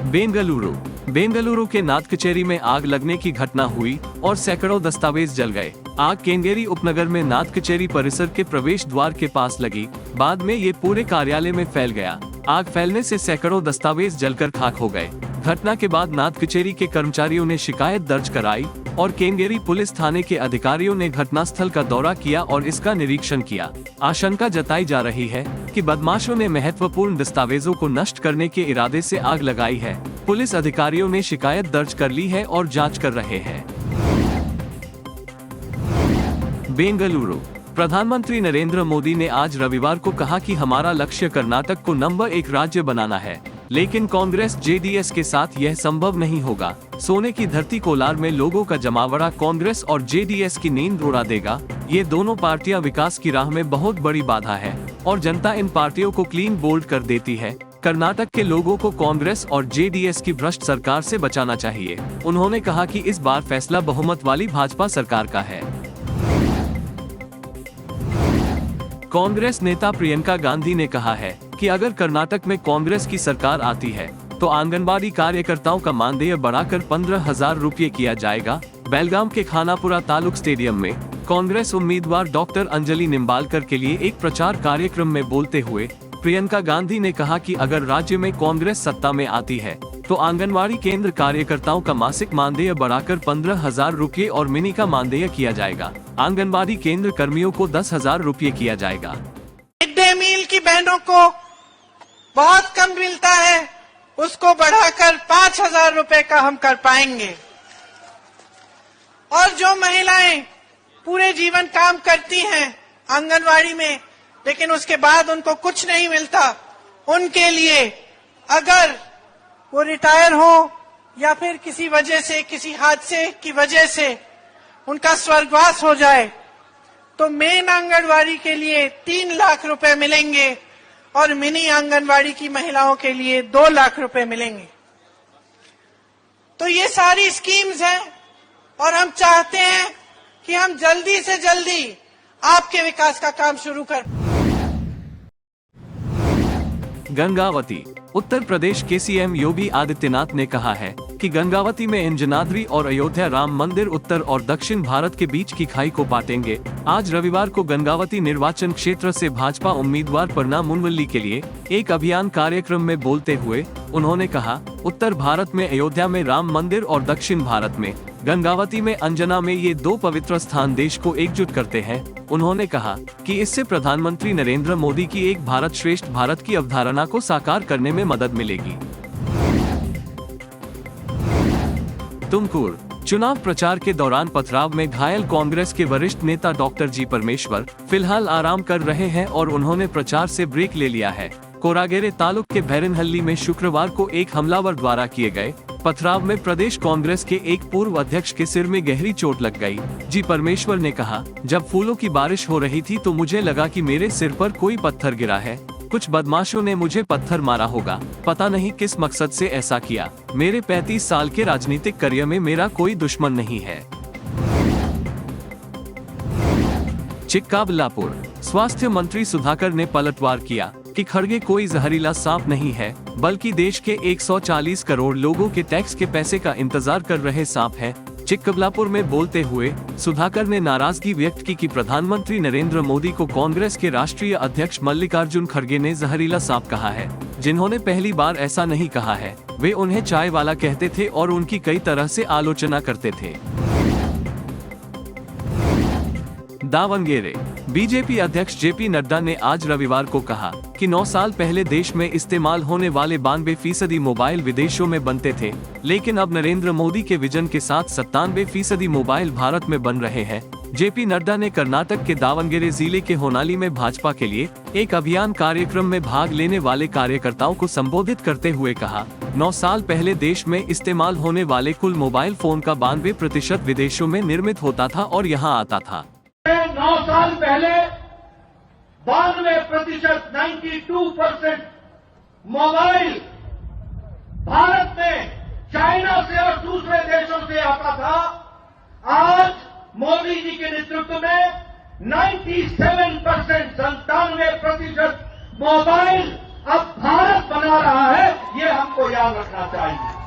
बेंगलुरु के नाथ कचेरी में आग लगने की घटना हुई और सैकड़ों दस्तावेज जल गए। आग केंगेरी उपनगर में नाथ कचेरी परिसर के प्रवेश द्वार के पास लगी। बाद में ये पूरे कार्यालय में फैल गया। आग फैलने से सैकड़ों दस्तावेज जलकर खाक हो गए। घटना के बाद नाथ कचेरी के कर्मचारियों ने शिकायत दर्ज कराई और केंगेरी पुलिस थाने के अधिकारियों ने घटनास्थल का दौरा किया और इसका निरीक्षण किया। आशंका जताई जा रही है कि बदमाशों ने महत्वपूर्ण दस्तावेजों को नष्ट करने के इरादे से आग लगाई है। पुलिस अधिकारियों ने शिकायत दर्ज कर ली है और जांच कर रहे हैं। बेंगलुरु प्रधानमंत्री नरेंद्र मोदी ने आज रविवार को कहा कि हमारा लक्ष्य कर्नाटक को नंबर 1 राज्य बनाना है, लेकिन कांग्रेस जेडीएस के साथ यह संभव नहीं होगा। सोने की धरती कोलार में लोगों का जमावड़ा कांग्रेस और जेडीएस की नींद उड़ा देगा। ये दोनों पार्टियां विकास की राह में बहुत बड़ी बाधा है और जनता इन पार्टियों को क्लीन बोल्ड कर देती है। कर्नाटक के लोगों को कांग्रेस और जेडीएस की भ्रष्ट सरकार से बचाना चाहिए। उन्होंने कहा कि इस बार फैसला बहुमत वाली भाजपा सरकार का है। कांग्रेस नेता प्रियंका गांधी ने कहा है कि अगर कर्नाटक में कांग्रेस की सरकार आती है तो आंगनबाड़ी कार्यकर्ताओं का मानदेय बढ़ाकर 15,000 रुपये किया जाएगा। बेलगाम के खानापुरा तालुक स्टेडियम में कांग्रेस उम्मीदवार डॉक्टर अंजलि निम्बालकर के लिए एक प्रचार कार्यक्रम में बोलते हुए प्रियंका गांधी ने कहा कि अगर राज्य में कांग्रेस सत्ता में आती है तो आंगनबाड़ी केंद्र कार्यकर्ताओं का मासिक मानदेय बढ़ाकर 15,000 रुपये और मिनी का मानदेय किया जाएगा। आंगनबाड़ी केंद्र कर्मियों को 10,000 रुपये किया जाएगा। मिड डे मील की बहनों को बहुत कम मिलता है, उसको बढ़ाकर 5,000 रुपए का हम कर पाएंगे। और जो महिलाएं पूरे जीवन काम करती हैं आंगनवाड़ी में, लेकिन उसके बाद उनको कुछ नहीं मिलता, उनके लिए अगर वो रिटायर हो या फिर किसी वजह से, किसी हादसे की वजह से उनका स्वर्गवास हो जाए, तो मेन आंगनवाड़ी के लिए 3 लाख रुपए मिलेंगे और मिनी आंगनवाड़ी की महिलाओं के लिए 2 लाख रुपए मिलेंगे। तो ये सारी स्कीम्स हैं और हम चाहते हैं कि हम जल्दी से जल्दी आपके विकास का काम शुरू कर। गंगावती उत्तर प्रदेश के सीएम योगी आदित्यनाथ ने कहा है कि गंगावती में इंजनाद्री और अयोध्या राम मंदिर उत्तर और दक्षिण भारत के बीच की खाई को बांटेंगे। आज रविवार को गंगावती निर्वाचन क्षेत्र से भाजपा उम्मीदवार पन्ना मुनवल्ली के लिए एक अभियान कार्यक्रम में बोलते हुए उन्होंने कहा, उत्तर भारत में अयोध्या में राम मंदिर और दक्षिण भारत में गंगावती में अंजना में ये 2 पवित्र स्थान देश को एकजुट करते हैं। उन्होंने कहा कि इससे प्रधानमंत्री नरेंद्र मोदी की एक भारत श्रेष्ठ भारत की अवधारणा को साकार करने में मदद मिलेगी। तुमकुर चुनाव प्रचार के दौरान पथराव में घायल कांग्रेस के वरिष्ठ नेता डॉक्टर जी परमेश्वर फिलहाल आराम कर रहे हैं और उन्होंने प्रचार से ब्रेक ले लिया है। कोरागेरे तालुक के भैरनहल्ली में शुक्रवार को एक हमलावर द्वारा किए गए पथराव में प्रदेश कांग्रेस के एक पूर्व अध्यक्ष के सिर में गहरी चोट लग गई। जी परमेश्वर ने कहा, जब फूलों की बारिश हो रही थी तो मुझे लगा कि मेरे सिर पर कोई पत्थर गिरा है। कुछ बदमाशों ने मुझे पत्थर मारा होगा, पता नहीं किस मकसद से ऐसा किया। मेरे 35 साल के राजनीतिक करियर में मेरा कोई दुश्मन नहीं है। चिक्काबल्लापुर स्वास्थ्य मंत्री सुधाकर ने पलटवार किया कि खड़गे कोई जहरीला सांप नहीं है, बल्कि देश के 140 करोड़ लोगों के टैक्स के पैसे का इंतजार कर रहे सांप है। चिक्काबल्लापुर में बोलते हुए सुधाकर ने नाराजगी व्यक्त की कि प्रधानमंत्री नरेंद्र मोदी को कांग्रेस के राष्ट्रीय अध्यक्ष मल्लिकार्जुन खड़गे ने जहरीला सांप कहा है, जिन्होंने पहली बार ऐसा नहीं कहा है। वे उन्हें चाय वाला कहते थे और उनकी कई तरह से आलोचना करते थे। दावणगेरे बीजेपी अध्यक्ष जेपी नड्डा ने आज रविवार को कहा कि 9 साल पहले देश में इस्तेमाल होने वाले 92% मोबाइल विदेशों में बनते थे, लेकिन अब नरेंद्र मोदी के विजन के साथ 97% मोबाइल भारत में बन रहे हैं। जेपी नड्डा ने कर्नाटक के दावणगेरे जिले के होनाली में भाजपा के लिए एक अभियान कार्यक्रम में भाग लेने वाले कार्यकर्ताओं को संबोधित करते हुए कहा, 9 साल पहले देश में इस्तेमाल होने वाले कुल मोबाइल फोन का 92% विदेशों में निर्मित होता था और यहाँ आता था। 9 साल पहले 92% 92% मोबाइल भारत में चाइना से और दूसरे देशों से आता था। आज मोदी जी के नेतृत्व में 97% 97% मोबाइल अब भारत बना रहा है, ये हमको ख्याल रखना चाहिए।